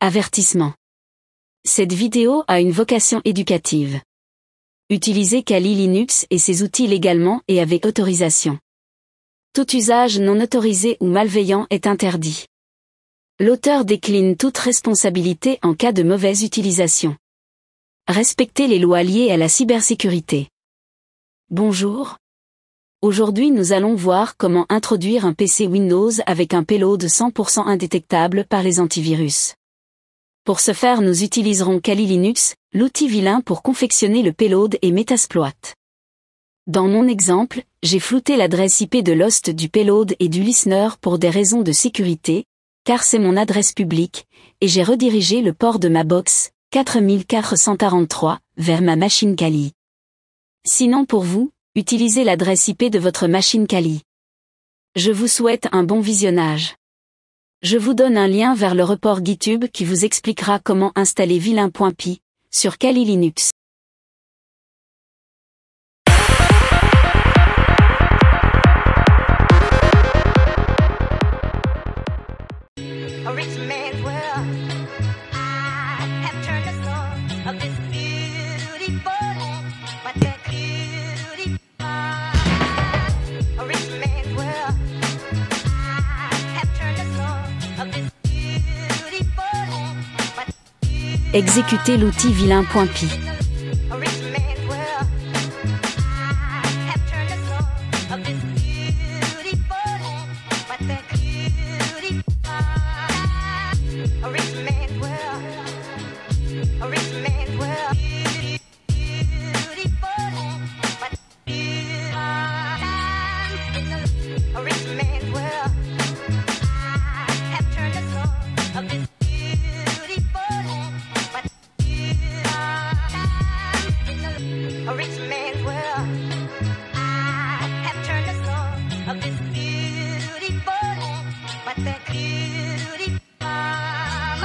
Avertissement. Cette vidéo a une vocation éducative. Utilisez Kali Linux et ses outils légalement et avec autorisation. Tout usage non autorisé ou malveillant est interdit. L'auteur décline toute responsabilité en cas de mauvaise utilisation. Respectez les lois liées à la cybersécurité. Bonjour. Aujourd'hui nous allons voir comment introduire un PC Windows avec un payload 100% indétectable par les antivirus. Pour ce faire nous utiliserons Kali Linux, l'outil vilain pour confectionner le payload et Metasploit. Dans mon exemple, j'ai flouté l'adresse IP de l'host du payload et du listener pour des raisons de sécurité, car c'est mon adresse publique, et j'ai redirigé le port de ma box 4443 vers ma machine Kali. Sinon pour vous, utilisez l'adresse IP de votre machine Kali. Je vous souhaite un bon visionnage. Je vous donne un lien vers le report GitHub qui vous expliquera comment installer vilain.py sur Kali Linux. Exécutez l'outil vilain.py.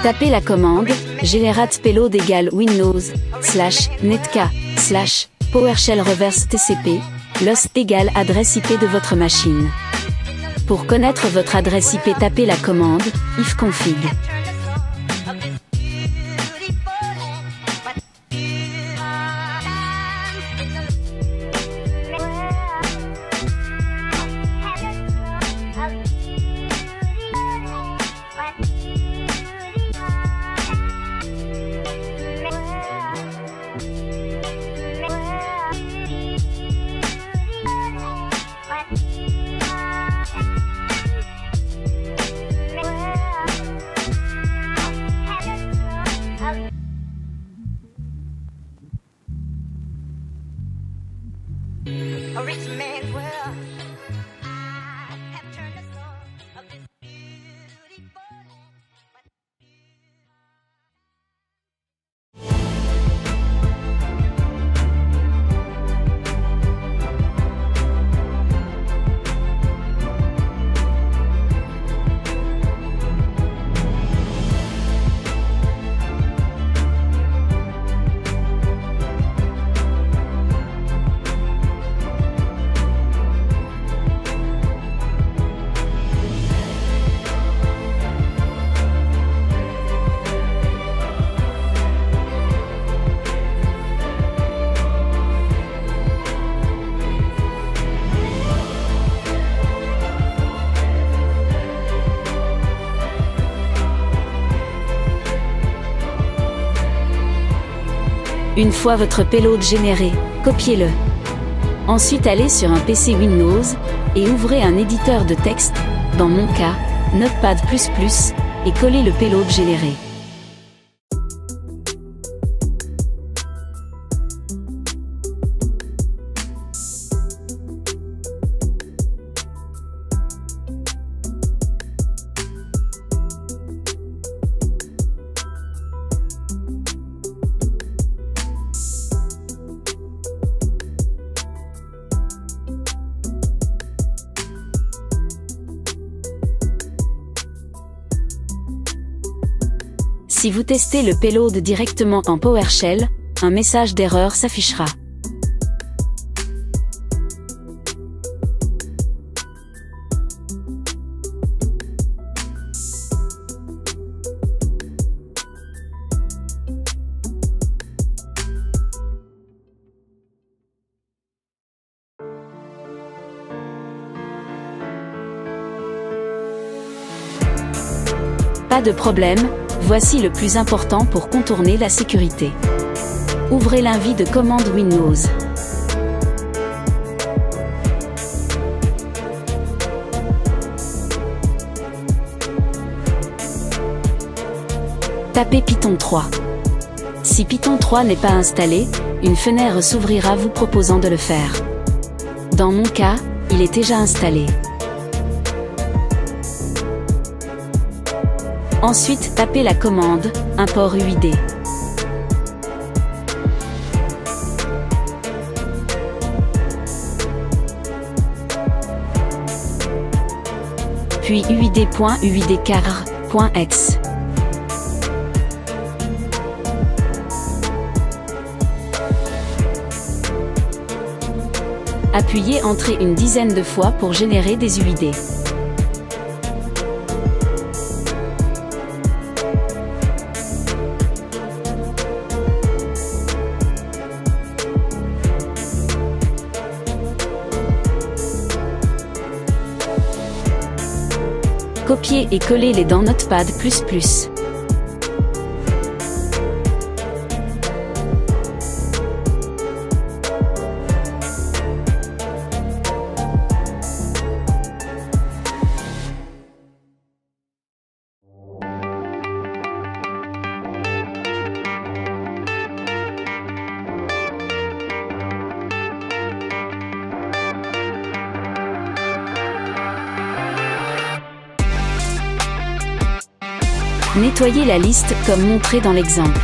Tapez la commande generate payload égale windows/netka/PowerShell reverse TCP, l'host égale adresse IP de votre machine. Pour connaître votre adresse IP, tapez la commande ifconfig. Une fois votre payload généré, copiez-le. Ensuite allez sur un PC Windows, et ouvrez un éditeur de texte, dans mon cas, Notepad++, et collez le payload généré. Si vous testez le payload directement en PowerShell, un message d'erreur s'affichera. Pas de problème, voici le plus important pour contourner la sécurité. Ouvrez l'invite de commande Windows. Tapez Python 3. Si Python 3 n'est pas installé, une fenêtre s'ouvrira vous proposant de le faire. Dans mon cas, il est déjà installé. Ensuite, tapez la commande « Import UID ». Puis uid.uidcar.exe. Appuyez Entrée une dizaine de fois pour générer des UID. Copiez et collez-les dans Notepad++. Nettoyez la liste comme montré dans l'exemple.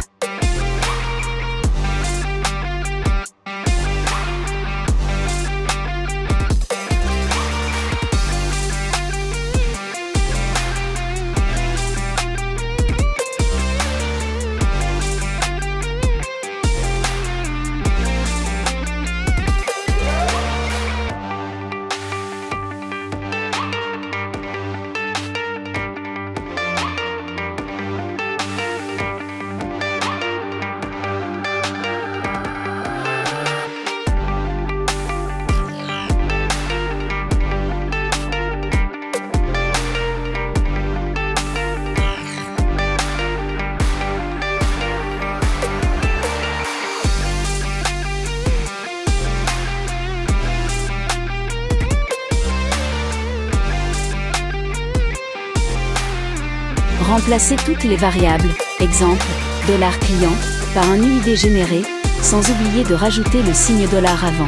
Remplacez toutes les variables, exemple, $client, par un UID généré, sans oublier de rajouter le signe $ avant.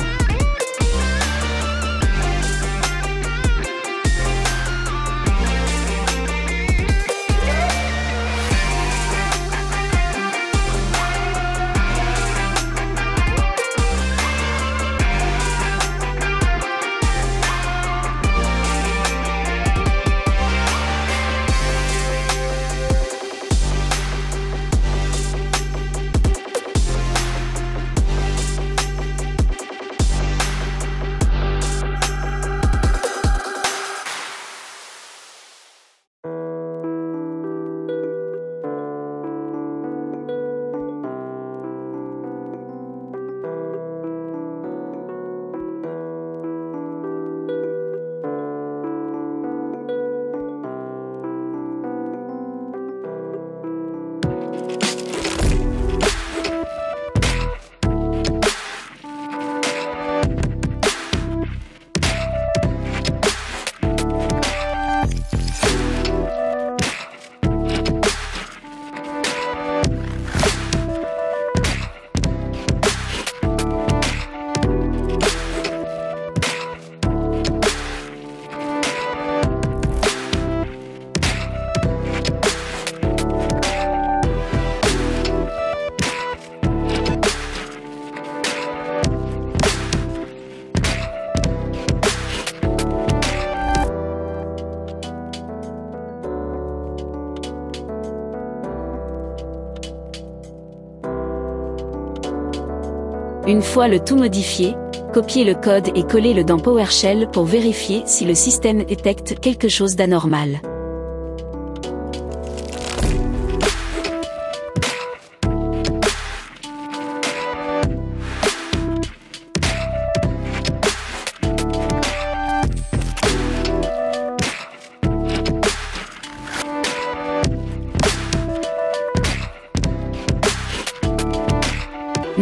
Une fois le tout modifié, copiez le code et collez-le dans PowerShell pour vérifier si le système détecte quelque chose d'anormal.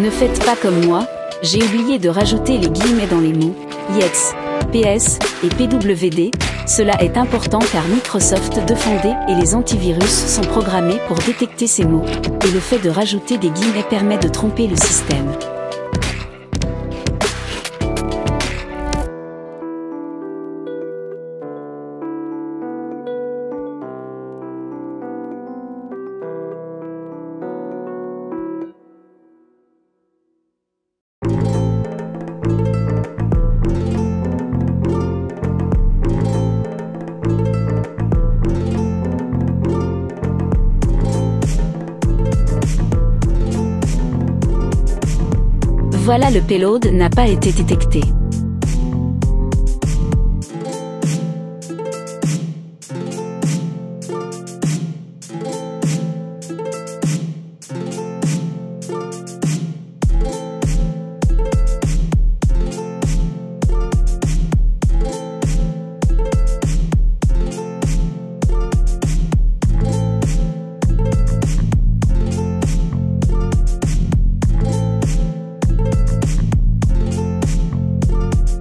Ne faites pas comme moi, j'ai oublié de rajouter les guillemets dans les mots IX, PS et PWD. Cela est important car Microsoft Defender et les antivirus sont programmés pour détecter ces mots, et le fait de rajouter des guillemets permet de tromper le système. Voilà, le payload n'a pas été détecté.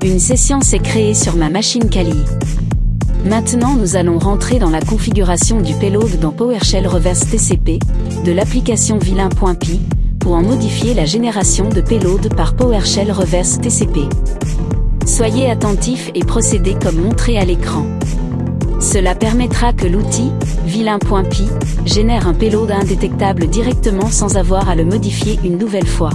Une session s'est créée sur ma machine Kali. Maintenant nous allons rentrer dans la configuration du payload dans PowerShell Reverse TCP, de l'application vilain.py, pour en modifier la génération de payload par PowerShell Reverse TCP. Soyez attentifs et procédez comme montré à l'écran. Cela permettra que l'outil, vilain.py, génère un payload indétectable directement sans avoir à le modifier une nouvelle fois.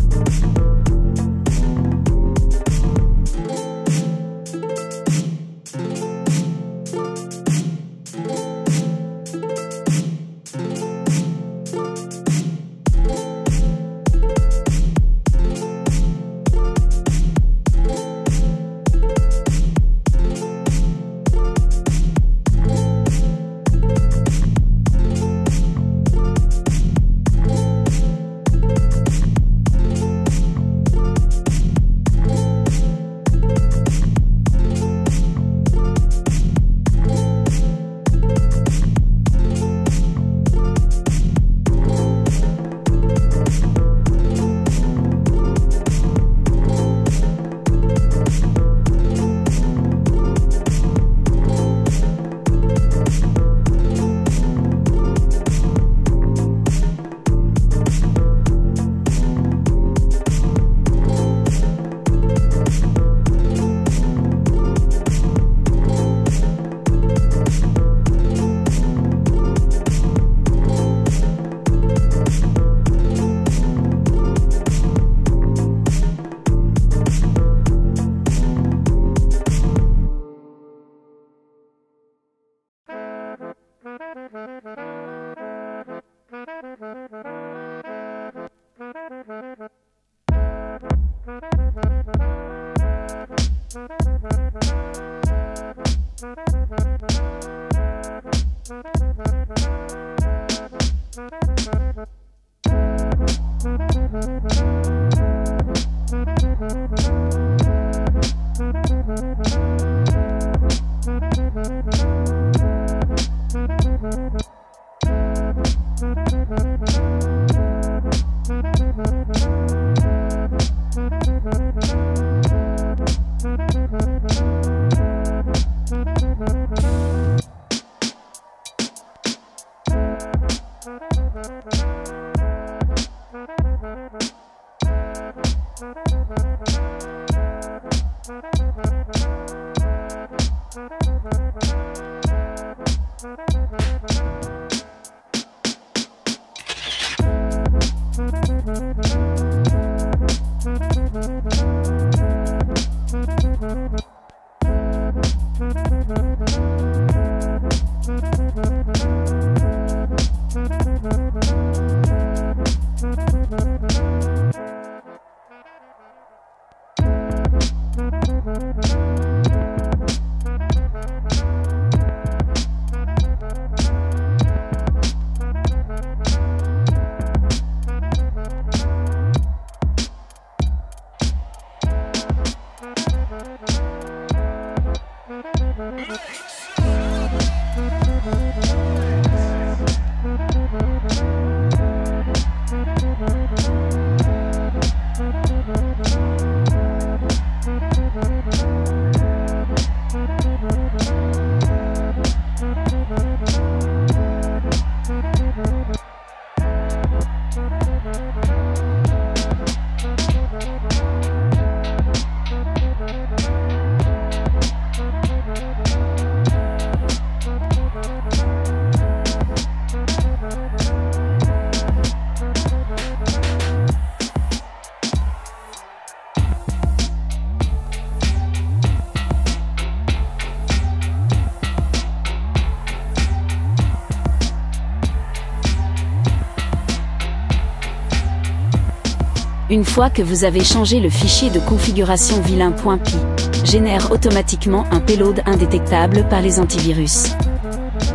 Une fois que vous avez changé le fichier de configuration vilain.py, génère automatiquement un payload indétectable par les antivirus.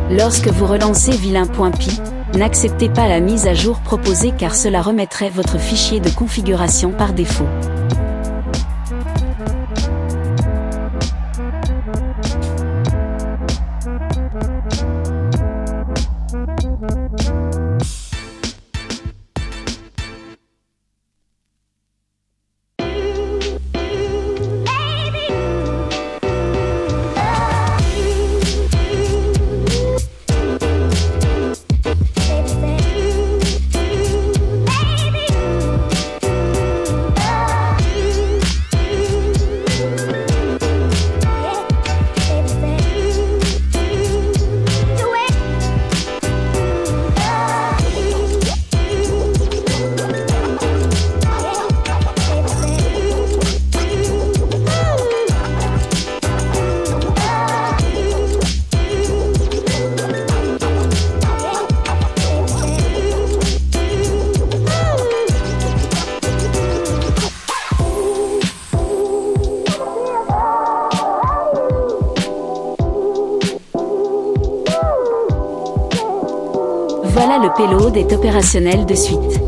Lorsque vous relancez vilain.py, n'acceptez pas la mise à jour proposée car cela remettrait votre fichier de configuration par défaut. Voilà, le payload est opérationnel de suite.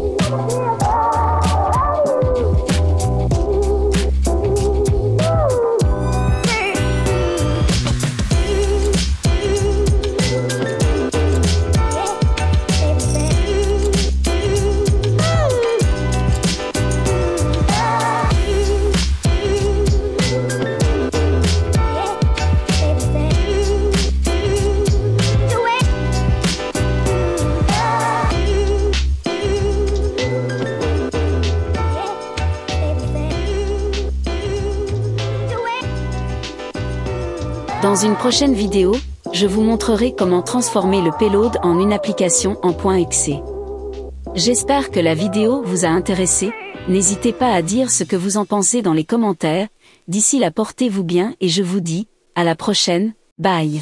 Dans une prochaine vidéo, je vous montrerai comment transformer le payload en une application en .exe. J'espère que la vidéo vous a intéressé, n'hésitez pas à dire ce que vous en pensez dans les commentaires, d'ici là portez-vous bien et je vous dis, à la prochaine, bye.